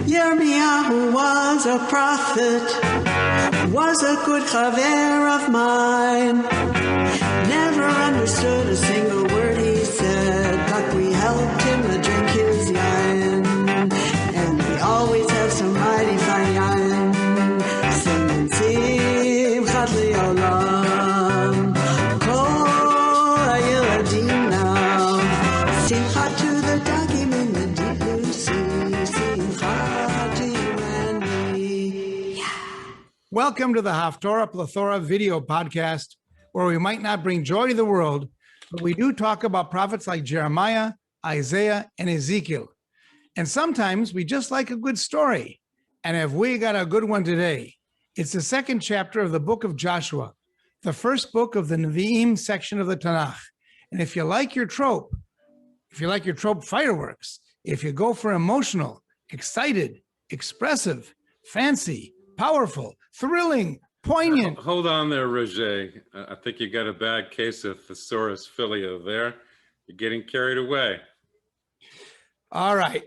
Yirmiyahu was a prophet, was a good chaver of mine. Never understood a single word he said, but we helped him to drink his yain. And we always have some mighty fine yain. Singing Simchat Le'olam, Kol HaYiladim now. Simchat to the dogim in the deep blue sea. Simchat to you and me. Yeah. Welcome to the Haftarah Plethora video podcast, where we might not bring joy to the world, but we do talk about prophets like Jeremiah, Isaiah, and Ezekiel. And sometimes we just like a good story. And if we got a good one today, it's the second chapter of the book of Joshua, the first book of the Nevi'im section of the Tanakh. And if you like your trope fireworks, if you go for emotional, excited, expressive, fancy, powerful, thrilling, poignant. Hold on there, Roger. I think you got a bad case of thesaurus filio there. You're getting carried away. All right.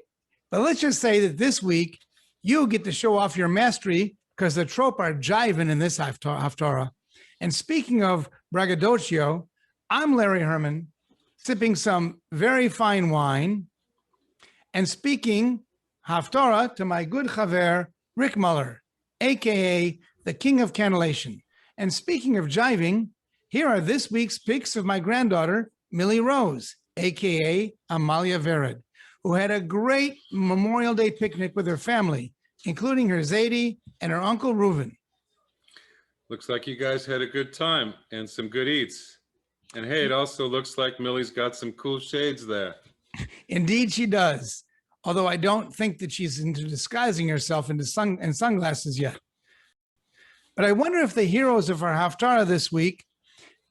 But let's just say that this week, you get to show off your mastery because the trope are jiving in this Haftarah. And speaking of braggadocio, I'm Larry Herman, sipping some very fine wine and speaking Haftarah to my good chaver, Rick Muller, a.k.a. the King of Cannellation. And speaking of jiving, here are this week's pics of my granddaughter, Millie Rose, a.k.a. Amalia Vered, who had a great Memorial Day picnic with her family, including her Zadie and her Uncle Reuven. Looks like you guys had a good time and some good eats. And hey, it also looks like Millie's got some cool shades there. Indeed she does, although I don't think that she's into disguising herself into sunglasses yet. But I wonder if the heroes of our Haftarah this week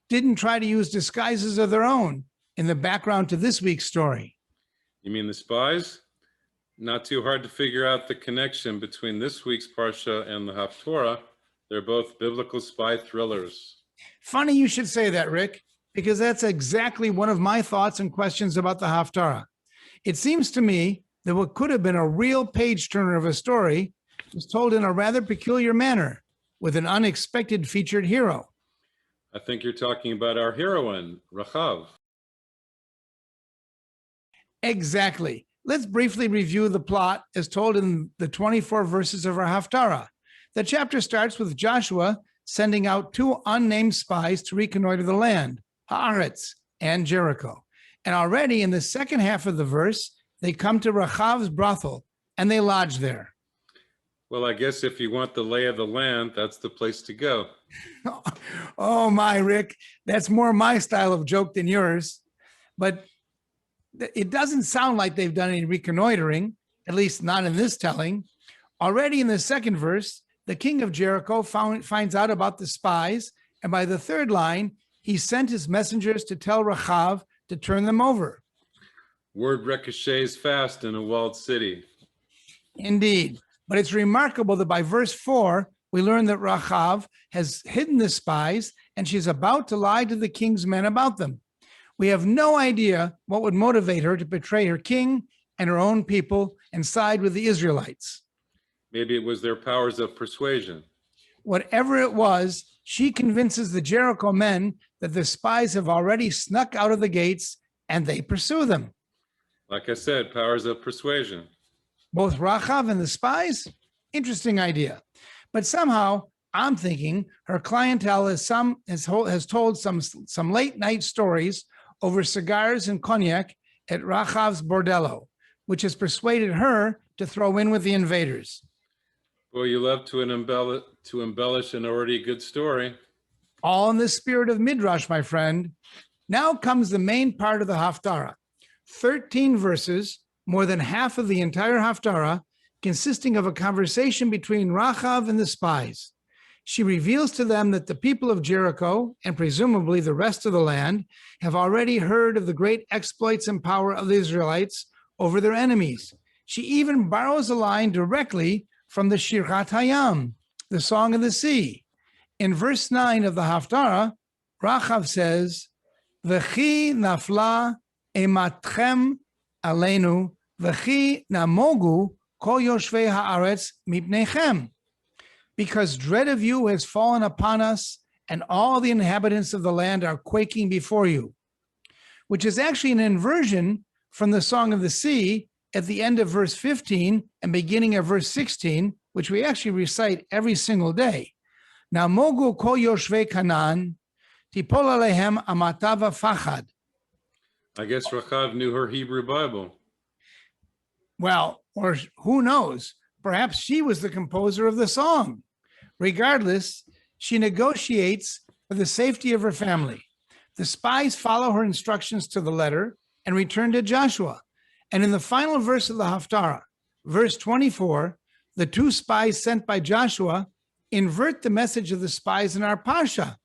didn't try to use disguises of their own in the background to this week's story. You mean the spies? Not too hard to figure out the connection between this week's Parsha and the Haftarah. They're both biblical spy thrillers. Funny you should say that, Rick, because that's exactly one of my thoughts and questions about the Haftarah. It seems to me that what could have been a real page-turner of a story was told in a rather peculiar manner, with an unexpected featured hero. I think you're talking about our heroine, Rachav. Exactly. Let's briefly review the plot as told in the 24 verses of our Haftarah. The chapter starts with Joshua sending out two unnamed spies to reconnoiter the land, Haaretz and Jericho. And already in the second half of the verse, they come to Rachav's brothel and they lodge there. Well, I guess if you want the lay of the land, that's the place to go. Oh my, Rick, that's more my style of joke than yours. But it doesn't sound like they've done any reconnoitering, at least not in this telling. Already in the second verse, the king of Jericho finds out about the spies, and by the third line, he sent his messengers to tell Rachav to turn them over. Word ricochets fast in a walled city. Indeed. But it's remarkable that by verse 4, we learn that Rachav has hidden the spies and she's about to lie to the king's men about them. We have no idea what would motivate her to betray her king and her own people and side with the Israelites. Maybe it was their powers of persuasion. Whatever it was, she convinces the Jericho men that the spies have already snuck out of the gates and they pursue them. Like I said, powers of persuasion. Both Rachav and the spies? Interesting idea. But somehow, I'm thinking her clientele has told some late night stories over cigars and cognac at Rachav's bordello, which has persuaded her to throw in with the invaders. Well, you love to embellish an already good story. All in the spirit of Midrash, my friend. Now comes the main part of the Haftarah. 13 verses, more than half of the entire Haftarah, consisting of a conversation between Rachav and the spies. She reveals to them that the people of Jericho, and presumably the rest of the land, have already heard of the great exploits and power of the Israelites over their enemies. She even borrows a line directly from the Shirat Hayam, the Song of the Sea. In verse 9 of the Haftarah, Rachav says, V'chi nafla ematchem aleinu, v'chi namogu kol yoshvei haaretz mipnechem, because dread of you has fallen upon us, and all the inhabitants of the land are quaking before you, which is actually an inversion from the Song of the Sea at the end of verse 15 and beginning of verse 16, which we actually recite every single day. Now, mogu kol yoshvei Canaan, tipol alehem amata v'fachad. I guess Rachav knew her Hebrew Bible. Well, or who knows? Perhaps she was the composer of the song. Regardless, she negotiates for the safety of her family. The spies follow her instructions to the letter and return to Joshua. And in the final verse of the Haftarah, verse 24, the two spies sent by Joshua invert the message of the spies in our Parsha.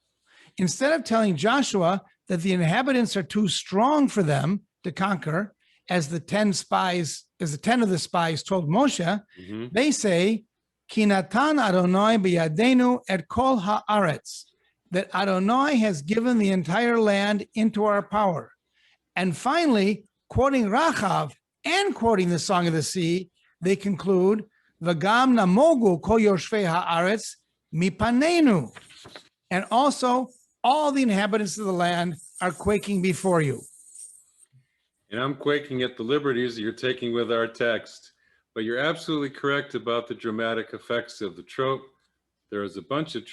Instead of telling Joshua that the inhabitants are too strong for them to conquer, as the 10 of the spies told Moshe, they say, Ki natan Adonai b'yadenu et kol haaretz, that Adonai has given the entire land into our power. And finally, quoting Rachav and quoting the Song of the Sea, they conclude, V'gam namogu kol yoshvei haaretz mipanenu, and also all the inhabitants of the land are quaking before you. And I'm quaking at the liberties that you're taking with our text. But you're absolutely correct about the dramatic effects of the trope. There is a bunch of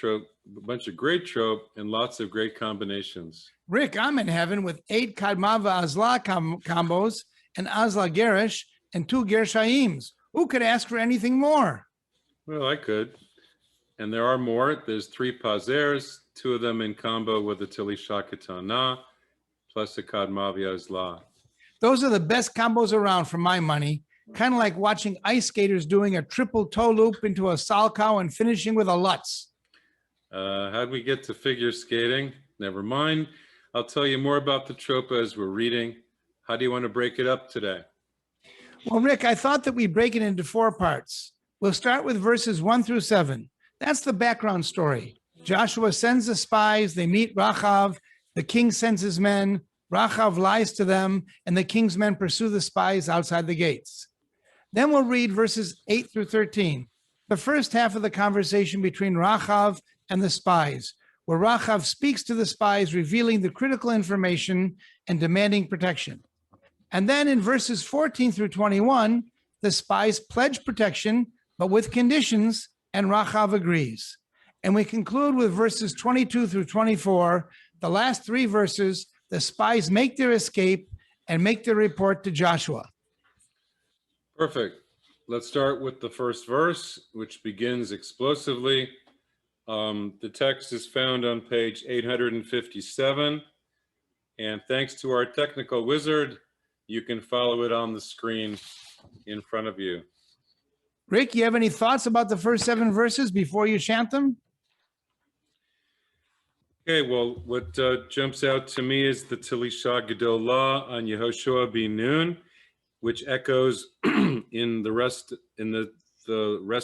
great trope and lots of great combinations. Rick, I'm in heaven with 8 Kadmava Azla combos, and Azla Gerish, and 2 Gershaims. Who could ask for anything more? Well, I could. And there are more. There's 3 Pazers, 2 of them in combo with the Tili Shakatana, plus a Kadmavia Azla. Those are the best combos around for my money. Kind of like watching ice skaters doing a triple toe loop into a salchow and finishing with a Lutz. How'd we get to figure skating? Never mind. I'll tell you more about the trope as we're reading. How do you want to break it up today? Well, Rick, I thought that we'd break it into 4 parts. We'll start with verses 1 through 7. That's the background story. Joshua sends the spies. They meet Rachav. The king sends his men. Rachav lies to them, and the king's men pursue the spies outside the gates. Then we'll read verses 8 through 13, the first half of the conversation between Rachav and the spies, where Rachav speaks to the spies, revealing the critical information and demanding protection. And then in verses 14 through 21, the spies pledge protection, but with conditions, and Rachav agrees. And we conclude with verses 22 through 24, the last 3 verses. The spies make their escape and make their report to Joshua. Perfect. Let's start with the first verse, which begins explosively. The text is found on page 857. And thanks to our technical wizard, you can follow it on the screen in front of you. Rick, you have any thoughts about the first 7 verses before you chant them? Okay, well, what jumps out to me is the Tilisha Gedolah on Yehoshua bin Nun, which echoes in the rest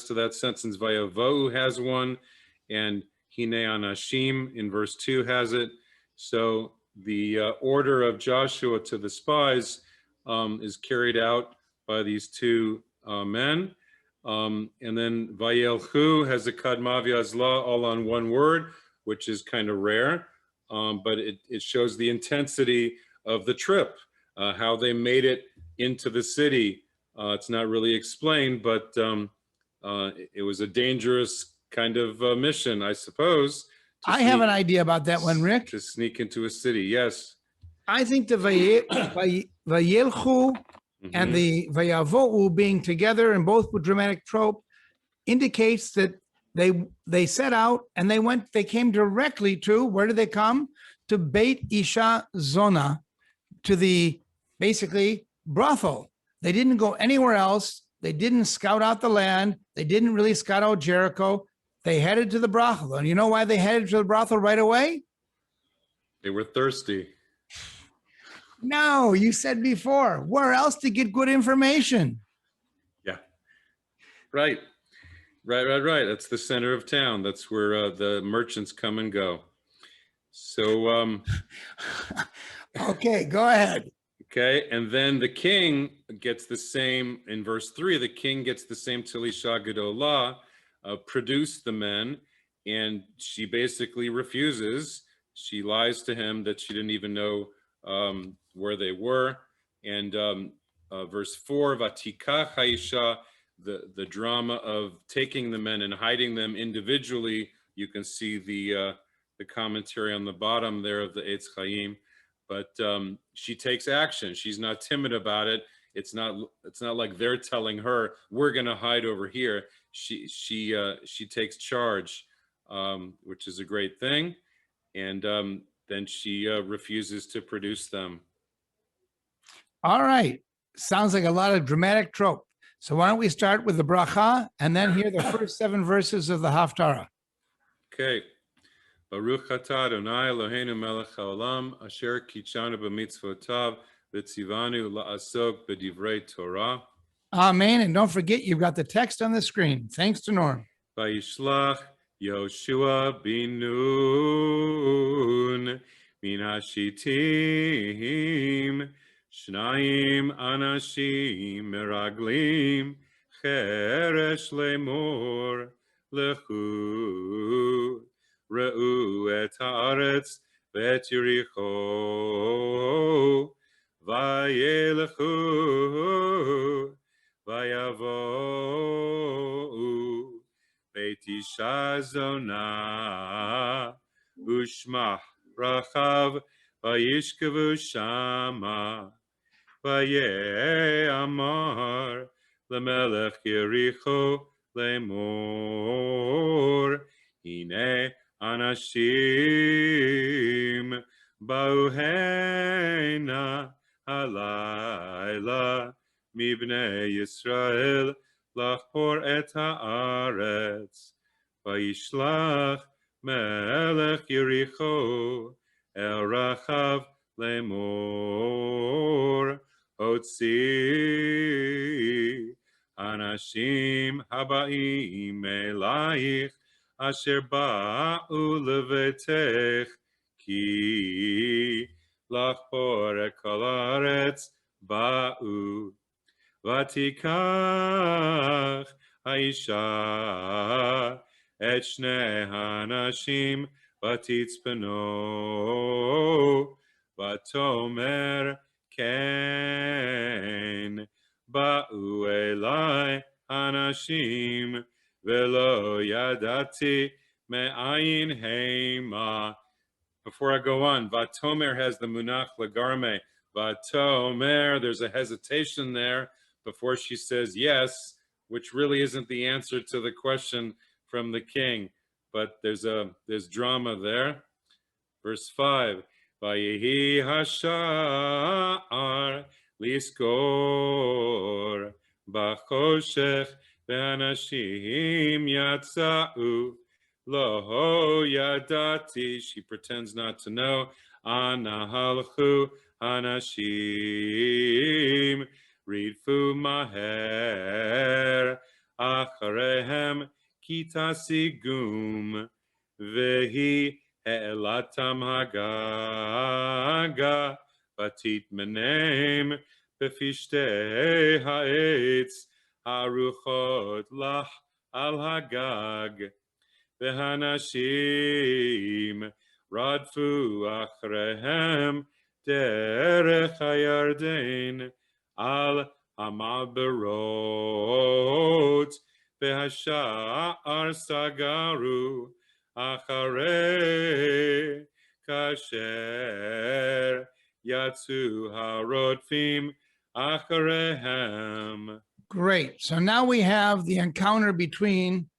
of that sentence. Vayavohu has one, and Hine Anashim in verse 2 has it. So the order of Joshua to the spies is carried out by these 2 men. And then Vayelchu has a Kadmavia Azla all on one word, which is kind of rare, but it shows the intensity of the trip, how they made it into the city. It's not really explained, but it was a dangerous kind of mission, I suppose. I have an idea about that one, Rick. To sneak into a city, yes. I think the Vayelchu and the Vayavohu being together and both with dramatic trope indicates that they set out and they came directly to, where did they come? To Beit Isha Zona, to the basically brothel. They didn't go anywhere else. They didn't scout out the land. They didn't really scout out Jericho. They headed to the brothel. And you know why they headed to the brothel right away? They were thirsty. No, you said before, where else to get good information? Yeah, right. That's the center of town. That's where the merchants come and go. So, okay, go ahead. Okay, and then the king gets the same, in verse 3, the king gets the same Tilisha Gedolah, produce the men, and she basically refuses. She lies to him that she didn't even know where they were. And verse 4, Vatikach Haisha, the drama of taking the men and hiding them individually. You can see the commentary on the bottom there of the Eitz Chaim. But she takes action. She's not timid about it. It's not like they're telling her we're going to hide over here. She takes charge, which is a great thing. And then she refuses to produce them. All right. Sounds like a lot of dramatic trope. So why don't we start with the bracha and then hear the first 7 verses of the Haftarah. Okay. Baruch atah Adonai Eloheinu melech haolam asher kitshanu b'mitzvotav v'tzivanu la'asok b'divrei Torah. Amen. And don't forget, you've got the text on the screen. Thanks to Norm. Vayishlach Yoshua bin Nun min hashitim shnayim anashim meraglim cheresh lemor lechu Re'u et haaretz v'et Yericho vayelechu vayavo'u beit isha zona ushmah Rachav vayishkevu shama vaye'amar lemelech Yericho lemor hine Anashim bauhena halayla mibnei Yisrael lachpor et haaretz vayishlach melech Yericho el Rachav lemor otzi anashim habaim elayich Asher ba'u levetech ki lachpor kol haaretz ba'u vatikach haisha et shnei hanashim vatitzpeno vatomer ken ba'u elai hanashim Velo yadati me'ayin heima. Before I go on, Vatomer has the munach lagarme. Vatomer, there's a hesitation there before she says yes, which really isn't the answer to the question from the king, but there's drama there. Verse 5, Vayehi hashar liskor bachoshech Anashim yatza'u lo yadati. She pretends not to know. Anahalchu anashim ridfu maher acharehem kitasigum vehi he'elatam hagaga batit menem befishtei ha'etz Aruchot lach al hagag v'hanashim radfu achrehem derech hayarden al hamaberot v'hasha'ar sagaru acharei kasher yatsu harodfim acharehem. Great. So now we have the encounter between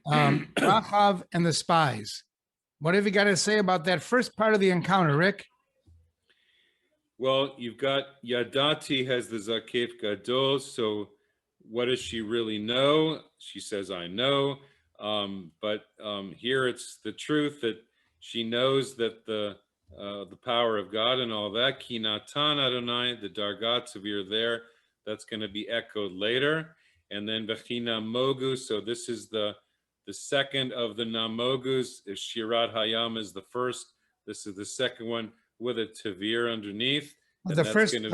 Rachav and the spies. What have you got to say about that first part of the encounter, Rick? Well, you've got Yadati has the Zakef Gadol. So what does she really know? She says, I know. But here it's the truth that she knows that the power of God and all that. Ki natan Adonai, the Dargat Tavir there. That's going to be echoed later. And then Vechina Mogu. So this is the second of the Namogus. Shirat Hayam is the first. This is the second one with a Tavir underneath. And The that's first, gonna,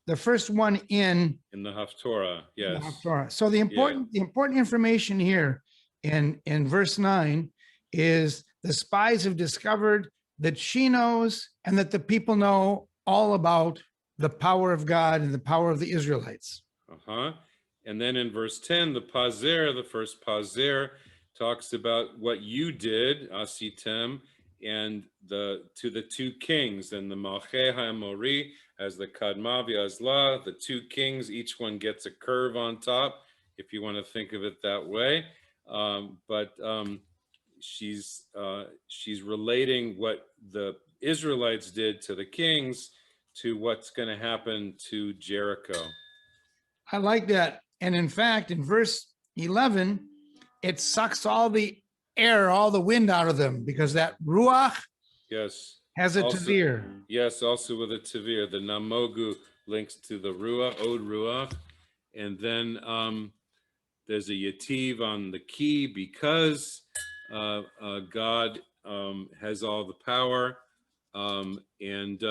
the first one in in the Haftarah, the yes. Haftarah. So the important information here in verse 9 is the spies have discovered that she knows and that the people know all about the power of God and the power of the Israelites. Uh-huh. And then in verse 10, the pazer, the first pazer, talks about what you did, asitem, and to the two kings, and the malchei ha'amori as the kadma v'azla, the two kings, each one gets a curve on top, if you want to think of it that way. But she's relating what the Israelites did to the kings to what's going to happen to Jericho. I like that. And in fact, in verse 11, it sucks all the air, all the wind out of them because that ruach Yes. has a Also, tavir. yes, also with a tavir. The namogu links to the ruach, od ruach. And then there's a yativ on the key because God has all the power. And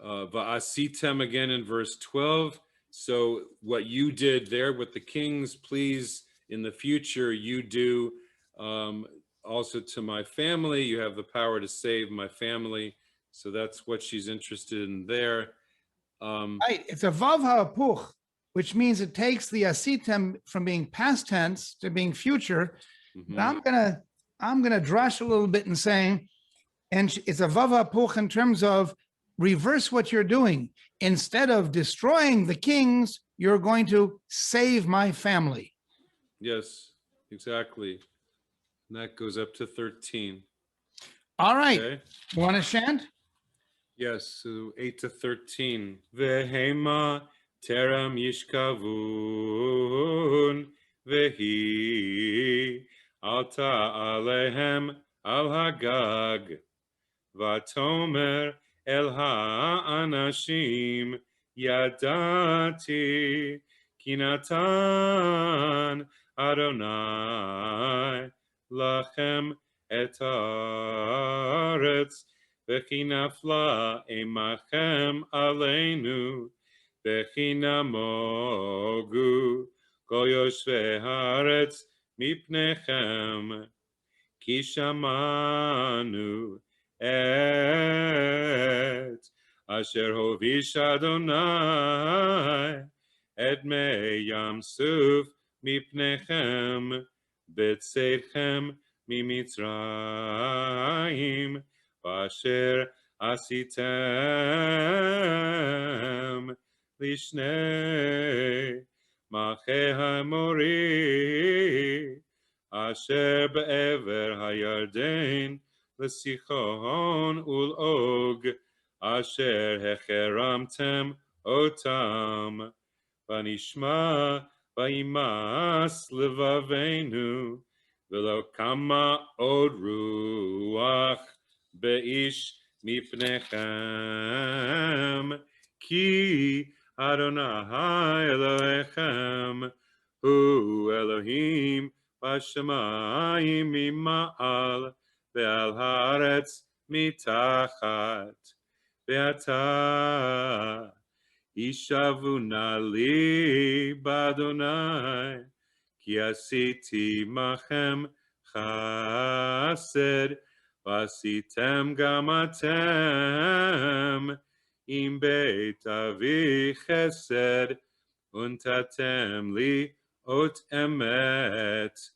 va'asitem again in verse 12. So what you did there with the kings, please in the future you do also to my family. You have the power to save my family. So that's what she's interested in there. Right. It's a vav ha'apuch, which means it takes the asitem from being past tense to being future. But I'm gonna drush a little bit and saying, and it's a vav ha'apuch in terms of reverse what you're doing. Instead of destroying the kings, you're going to save my family. Yes, exactly. And that goes up to 13. All right. Okay. You want to chant? Yes, so 8 to 13. Vehema teram yishkavun vehi alta alehem al hagag vatomer el ha'anashim yadati kinatan Adonai lachem et haaretz V'chi nafla emachem aleinu, v'chi namogu kol yoshvei haaretz mipnechem, ki shamanu et asher hovish Adonai et mei yam suf mipnechem, b'tzeichem mimitzrayim, Asher asitem lishnei malchei ha'amori asher be'ever hayarden l'sichon ul'og asher hecheramtem otam v'nishma v'imas levavenu v'lo kama od ruach Beish mipnechem ki Adonai Elohechem hu Elohim b'shamayim mima'al ve'al haaretz mitachat ve'ata ishavuna li b'Adonai ki asiti machem chased Vasitem gamatem im beit avi chesed untatem li ot emet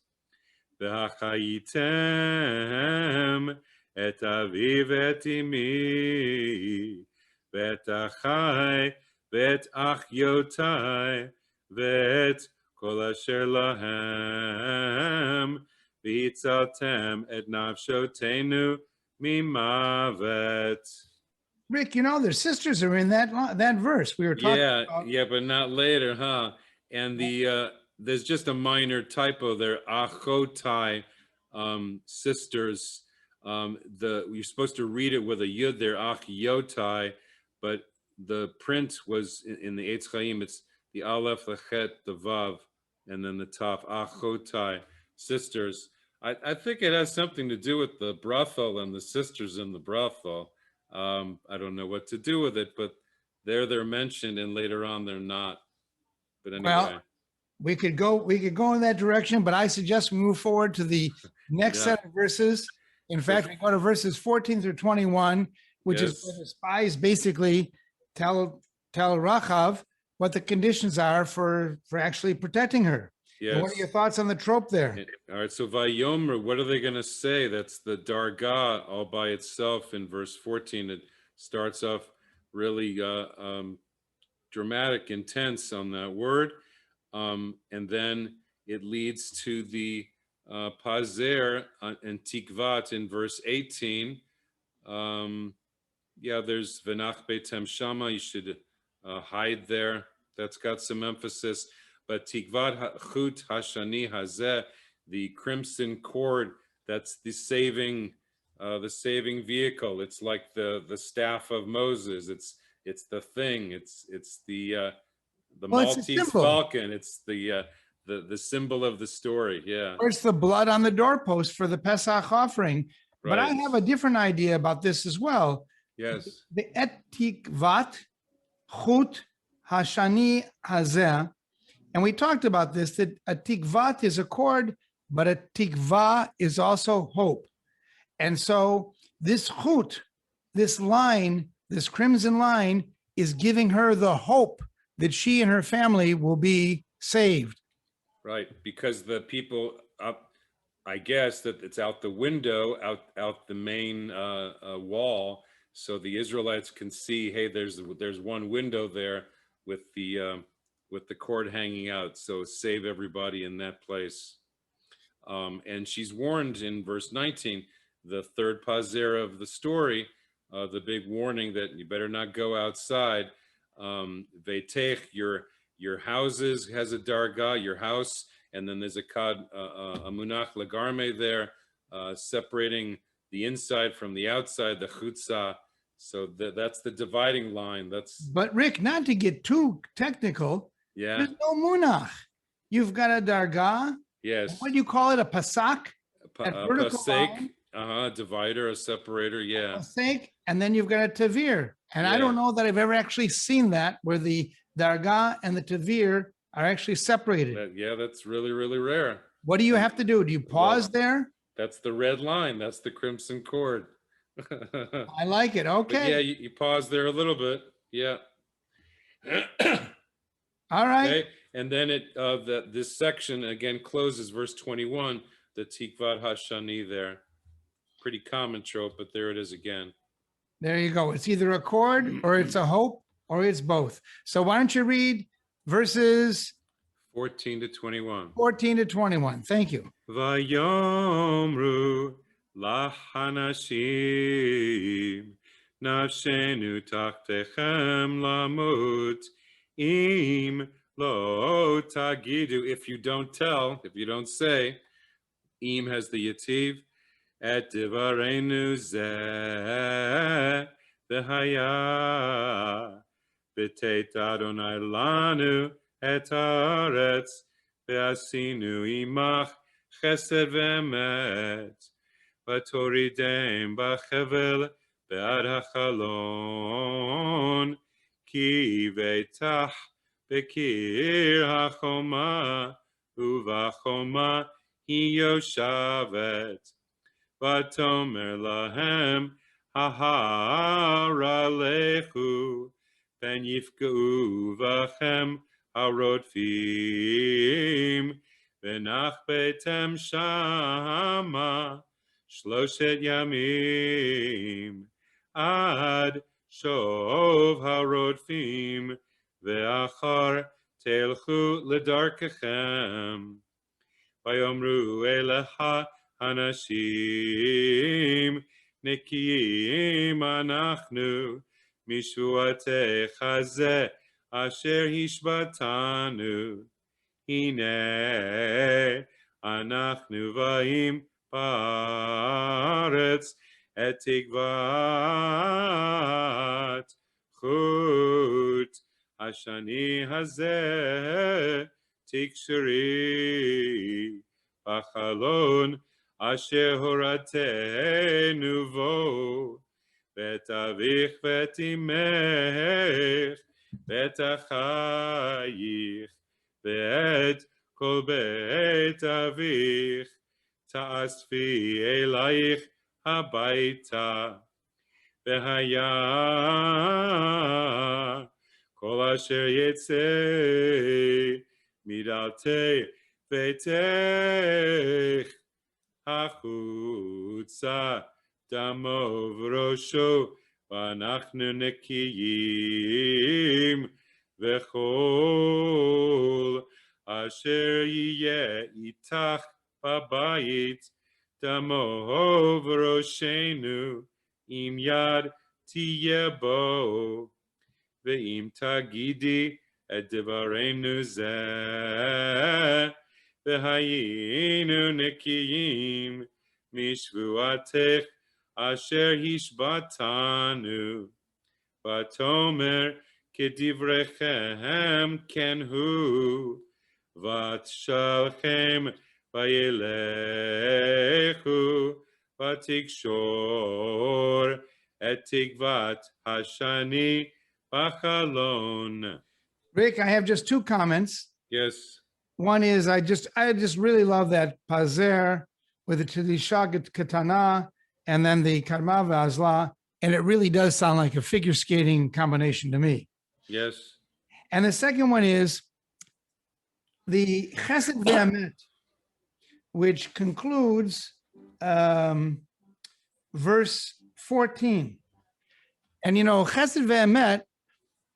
v'hachayitem et avi v'et imi v'et achai v'et achyotai v'et kol asher lahem V'yitzaltem et nafshotenu mimavet. Rick, you know, their sisters are in that verse we were talking about. Yeah, but not later, huh? And there's just a minor typo there. Achotai, sisters. You're supposed to read it with a yud there, achyotai, but the print was in the Eitz Chaim. It's the aleph, the chet, the vav, and then the taf. Achotai. Sisters. I think it has something to do with the brothel and the sisters in the brothel. I don't know what to do with it, but they're mentioned, and later on they're not. But anyway, Well, we could go in that direction, but I suggest we move forward to the next Yeah. set of verses. In fact, we go to verses 14 through 21, which is where Yes. the spies basically tell Rachav what the conditions are for actually protecting her. And what are your Yes. thoughts on the trope there? All right, so Vayomer, what are they going to say? That's the Dargah all by itself in verse 14. It starts off really dramatic, intense on that word. And then it leads to the Pazer and Tikvat in verse 18. Yeah, there's Venach Beitem Shama, you should hide there. That's got some emphasis. But Tikvat Chut Hashani Hazeh, the crimson cord, that's the saving vehicle. It's like the staff of Moses. It's the thing. It's the Well, it's a Maltese symbol. falcon. It's the symbol of the story. Yeah. Or it's the blood on the doorpost for the Pesach offering. But I Right. have a different idea about this as well. Yes. The et tikvat chut hashani hazeh. And we talked about this, that a tikvat is a cord, but a tikva is also hope. And so this chut, this line, this crimson line, is giving her the hope that she and her family will be saved. Right, because the people up, I guess that it's out the window, out the main wall, so the Israelites can see. Hey, there's one window there with the cord hanging out. So save everybody in that place. And she's warned in verse 19, the third pazer of the story, the big warning that you better not go outside. Veitech, your houses has a dargah, your house, and then there's a munach lagarme there, separating the inside from the outside, the chutzah. So that's the dividing line. But Rick, not to get too technical, Yeah. there's no munach. You've got a dargah. Yes. What do you call it? A pasak? A pasek, divider, a separator. Yeah. Pasek, and then you've got a tavir. And I don't know that I've ever actually seen that where the dargah and the tavir are actually separated. Yeah, that's really, really rare. What do you have to do? Do you pause there? That's the red line. That's the crimson cord. I like it. Okay. But yeah, you pause there a little bit. Yeah. All right. Okay. And then this section again closes verse 21, the Tikvat Hashani there. Pretty common trope, but there it is again. There you go. It's either a cord or it's a hope or it's both. So why don't you read verses 14 to 21. 14 to 21. Thank you. Vayomru lahanashim nafshenu tachtechem lamut im lo tagidu. If you don't tell, if you don't say, im has the yativ, et divarenu zeh v'haya b'teit Adonai lanu et haaretz ve'asinu imach chesed ve'emet v'toridem b'chevel be'ad hachalon ki ve'tach bekir hachoma uvachoma hi yoshavet v'tomer lahem hahara lechu ben yifga'u v'chem harotfim v'nach beitem shama shloshet yamim ad shov harotfim ve'achar telchu ledarkechem vayomru elecha anashim nekiyim anachnu mishuatecha zeh asher hishbatanu hine anachnu va'im ba'aretz et tikvat chut hashani hazeh tiksheri b'chalon asher horatenu vo ואת אביך ואת אמך, ואת אחייך, ואת כל בית אביך, תאספי אלייך הביתה. והיה כל אשר יצא מדלתי ביתך החוצה דמו וראשו, ואנחנו נקיים, וכל אשר יהיה איתך בבית דמו וראשנו, אם יד תהיה בו, ואם תגידי את דברנו זה, והיינו נקיים משבועתך אשר השבעתנו, ותאמר כדבריכם כן הוא, ותשלחם וילכו, ותקשור את תקוות השני בחלון. Rick, I have just two comments. Yes. One is I just really love that pazer with the Tilisha Katana and then the Karma Vazla, and it really does sound like a figure skating combination to me. Yes. And the second one is the Chesed Ve'emet, which concludes verse 14. And you know, Chesed Ve'emet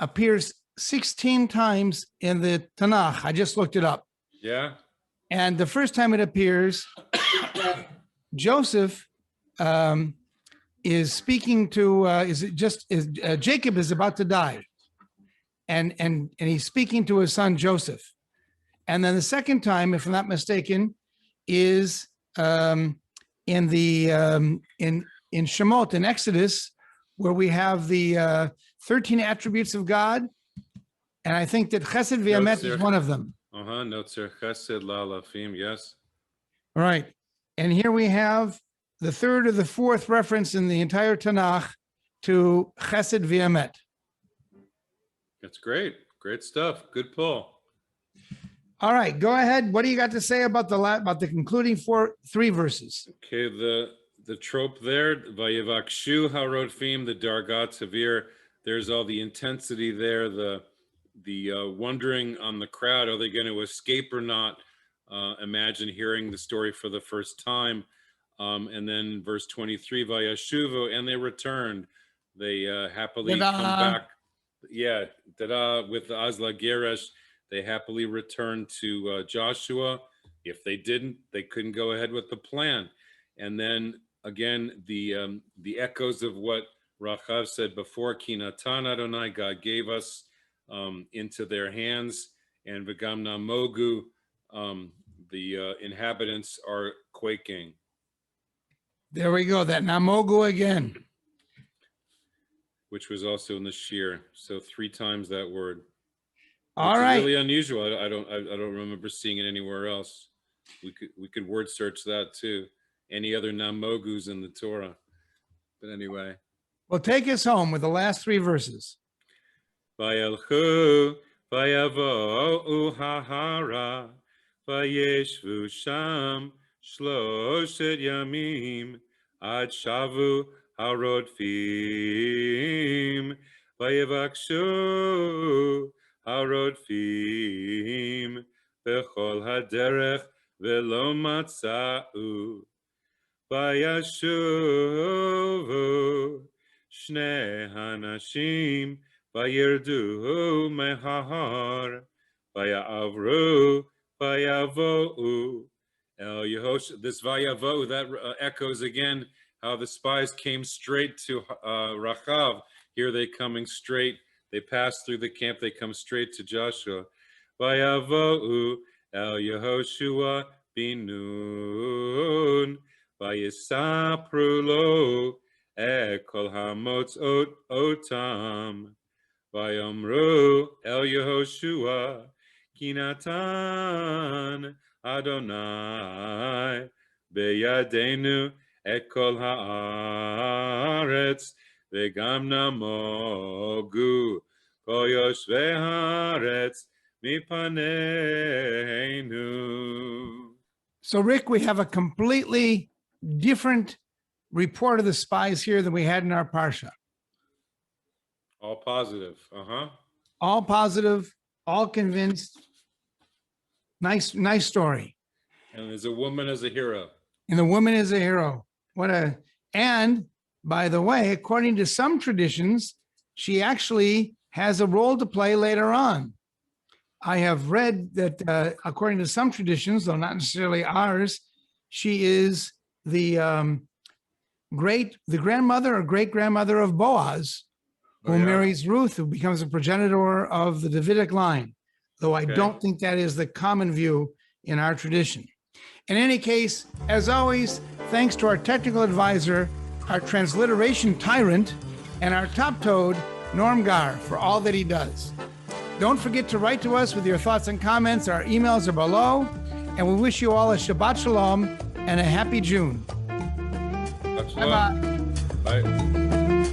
appears 16 times in the Tanakh. I just looked it up. Yeah. And the first time it appears, Joseph is speaking to, Jacob is about to die. And he's speaking to his son Joseph. And then the second time, if I'm not mistaken, is in Shemot, in Exodus, where we have the 13 attributes of God. And I think that Chesed Ve'emet is one of them. Notzer Chesed La'alafim, yes. All right. And here we have the third or the fourth reference in the entire Tanakh to Chesed Ve'emet. That's great. Great stuff. Good pull. All right, go ahead. What do you got to say about the concluding three verses? Okay, the trope there, Vayevakshu Harofim, the Dargat Severe. There's all the intensity there, the wondering on the crowd, are they going to escape or not? Imagine hearing the story for the first time. And then verse 23, Vayashuvu, and they returned. They happily come back. Yeah, with the Azla Geresh, they happily returned to Joshua. If they didn't, they couldn't go ahead with the plan. And then again, the echoes of what Rachav said before, Ki natan Adonai, God gave us into their hands, and V'gam namogu, the inhabitants are quaking. There we go, that namogu again. Which was also in the Shir. So 3 times that word. All right. Really unusual. I don't remember seeing it anywhere else. We could word search that too. Any other namogus in the Torah. But anyway. Well, take us home with the last 3 verses. Vayelchu, vayavo'u hahara, vayeshvu sham, shloshet yamim, ad shavu harodfim, vayevakshu harodfim, bechol haderech velo matza'u, vayashuvu shnei hanashim, Vayirdu mehahar, vayavru, vayavo'u. El Yehosh, this vayavo'u, that echoes again how the spies came straight to Rachav. Here they coming straight. They pass through the camp. They come straight to Joshua. Vayavo'u el Yehoshua binun, vayisapru lo ekol hamotz otam. Vayomru el Yehoshua, ki natan Adonai beyadenu et kol haaretz v'gam namogu kol yoshvei haaretz mipaneinu. So, Rick, we have a completely different report of the spies here than we had in our parsha. All positive. All positive, all convinced. Nice story. And there's a woman as a hero. And the woman is a hero. And by the way, according to some traditions, she actually has a role to play later on. I have read that according to some traditions, though not necessarily ours, she is the grandmother or great grandmother of Boaz, who marries Ruth, who becomes a progenitor of the Davidic line, though I don't think that is the common view in our tradition. In any case, as always, thanks to our technical advisor, our transliteration tyrant, and our top toad, Norm Gar, for all that he does. Don't forget to write to us with your thoughts and comments. Our emails are below, and we wish you all a Shabbat Shalom and a happy June. Bye-bye. Bye.